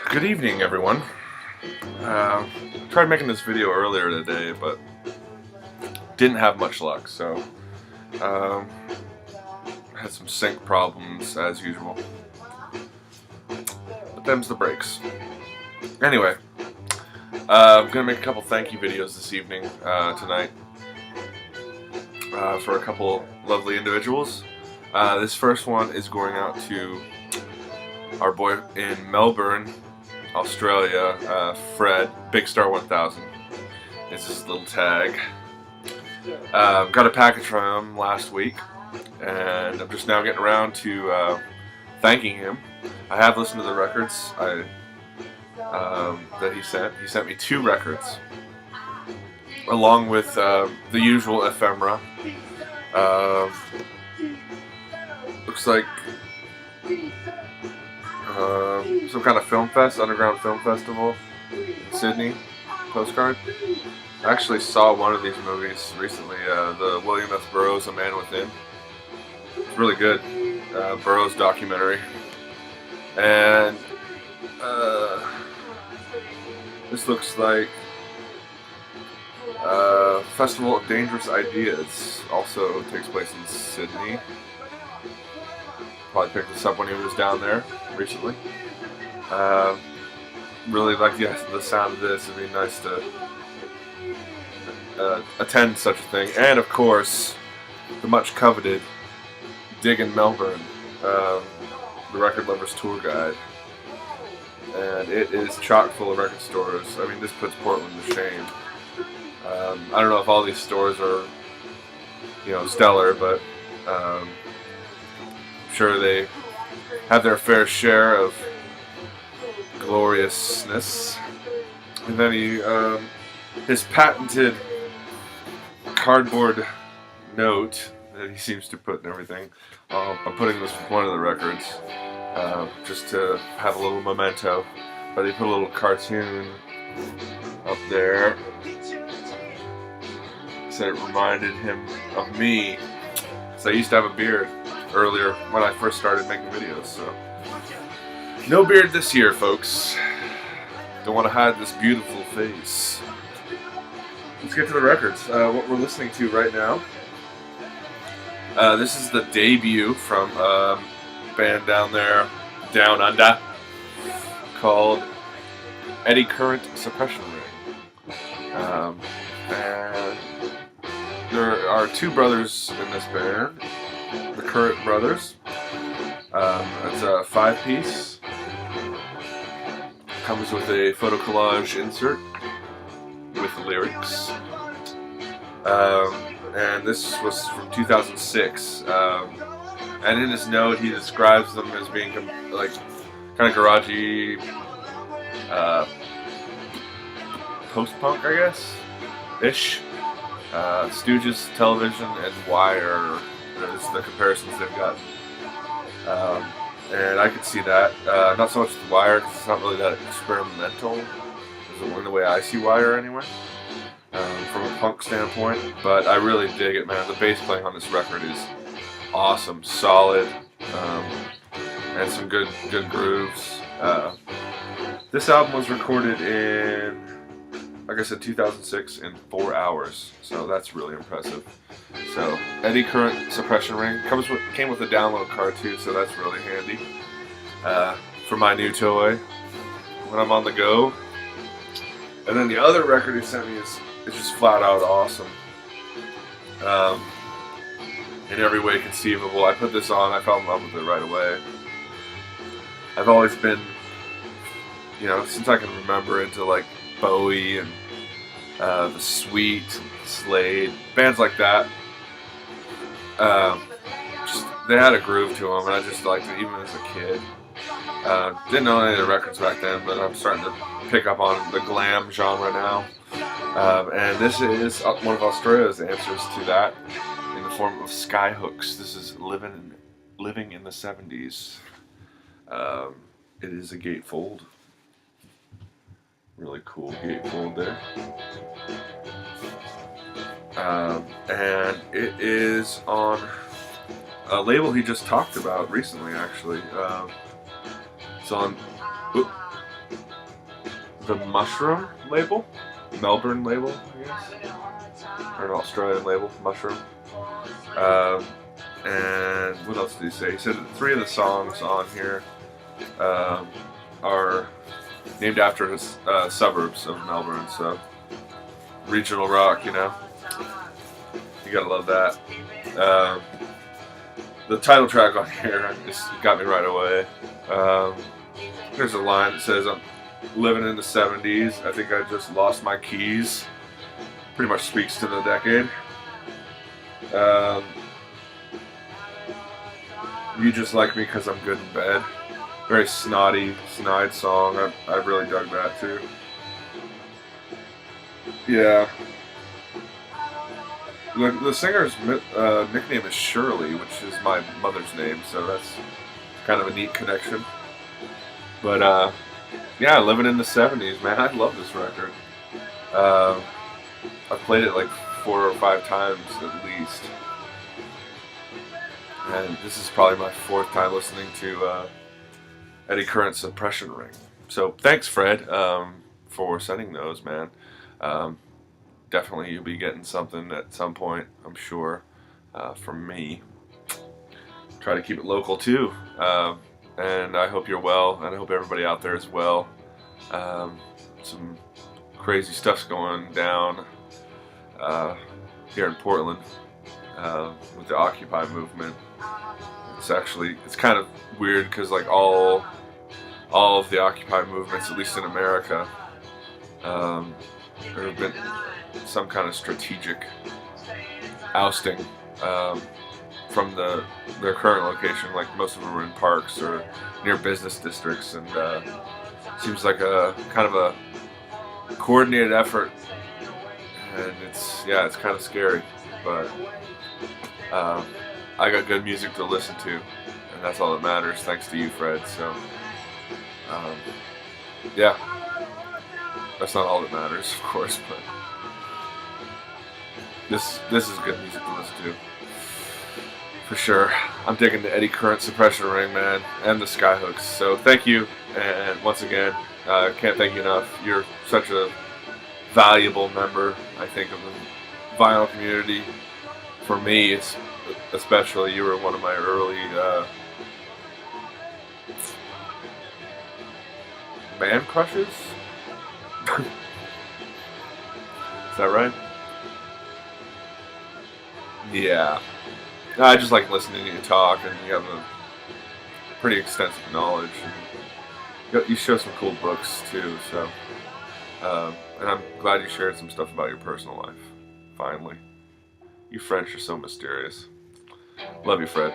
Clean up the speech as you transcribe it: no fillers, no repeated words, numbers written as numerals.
Good evening, everyone. Tried making this video earlier today, but didn't have much luck, so had some sync problems as usual. But them's the breaks. Anyway, I'm gonna make a couple thank you videos this evening, tonight, for a couple lovely individuals. This first one is going out to our boy in Melbourne, Australia, Fred, bigstar1000 is his little tag. Got a package from him last week, and I'm just now getting around to thanking him. I have listened to the records that he sent. He sent me 2 records, along with the usual ephemera. Looks like some kind of film fest, underground film festival in Sydney postcard. I actually saw one of these movies recently, the William S. Burroughs, A Man Within. It's really good, Burroughs documentary. And this looks like Festival of Dangerous Ideas also takes place in Sydney. Probably picked this up when he was down there recently. Really like the sound of this. It'd be nice to attend such a thing. And of course, the much coveted Dig in Melbourne, the Record Lovers Tour Guide. And it is chock full of record stores. I mean, this puts Portland to shame. I don't know if all these stores are, stellar, but I'm sure they have their fair share of gloriousness. And then his patented cardboard note that he seems to put in everything. I'm putting this with one of the records, just to have a little memento. But they put a little cartoon up there. Said it reminded him of me. So I used to have a beard earlier when I first started making videos, so no beard this year, folks. Don't want to hide this beautiful face. Let's get to the records. What we're listening to right now. This is the debut from a band down there, down under, called Eddy Current Suppression Ring. And there are 2 brothers in this band, the Current Brothers. It's a 5-piece. Comes with a photo collage insert with the lyrics. And this was from 2006. And in his note, he describes them as being like kind of garagey, post-punk, I guess, ish. Stooges, Television, and Wire is the comparisons they've got. And I could see that. Not so much the Wire, because it's not really that experimental, in the way I see Wire anyway, from a punk standpoint. But I really dig it, man. The bass playing on this record is awesome, solid, and some good grooves. This album was recorded in, like I said, 2006 in 4 hours, so that's really impressive. So, Eddy Current Suppression Ring came with a download card too, so that's really handy for my new toy when I'm on the go. And then the other record he sent me is just flat out awesome, in every way conceivable. I put this on, I fell in love with it right away. I've always been, since I can remember, into like Bowie and The Sweet, Slade, bands like that. They had a groove to them, and I just liked it even as a kid. Didn't know any of the records back then, but I'm starting to pick up on the glam genre now. And this is one of Australia's answers to that in the form of Skyhooks. This is Living in the 70s. It is a gatefold. Really cool gatefold there. And it is on a label he just talked about recently, actually. It's on the Mushroom label, Melbourne label, I guess, or an Australian label, Mushroom. And what else did he say? He said that 3 of the songs on here are named after his suburbs of Melbourne, so regional rock, you know. You gotta love that. The title track on here just got me right away. There's a line that says, "I'm living in the 70s. I think I just lost my keys." Pretty much speaks to the decade. "You just like me because I'm good in bed." Very snide song. I really dug that too. Yeah. The singer's nickname is Shirley, which is my mother's name, so that's kind of a neat connection. But yeah, living in the 70s, man. I love this record. I've played it like 4 or 5 times at least. And this is probably my 4th time listening to Eddie Current's Suppression Ring. So thanks, Fred, for sending those, man. Definitely you'll be getting something at some point, I'm sure, from me. Try to keep it local too. And I hope you're well, and I hope everybody out there is well. Some crazy stuff's going down here in Portland with the Occupy movement. It's kind of weird because like all of the Occupy movements, at least in America, there have been some kind of strategic ousting from their current location. Like most of them are in parks or near business districts, and seems like a kind of a coordinated effort, and it's kind of scary, but I got good music to listen to, and that's all that matters, thanks to you, Fred. So yeah, that's not all that matters, of course, but this is good music to listen to, for sure. I'm digging the Eddie Current Suppression Ring, man, and the Skyhooks. So thank you, and once again, can't thank you enough. You're such a valuable member, I think, of the vinyl community. For me, especially, you were one of my early band crushes. Is that right? Yeah. I just like listening to you talk, and you have a pretty extensive knowledge. And you show some cool books too, so and I'm glad you shared some stuff about your personal life. Finally, you French are so mysterious. Love you, Fred.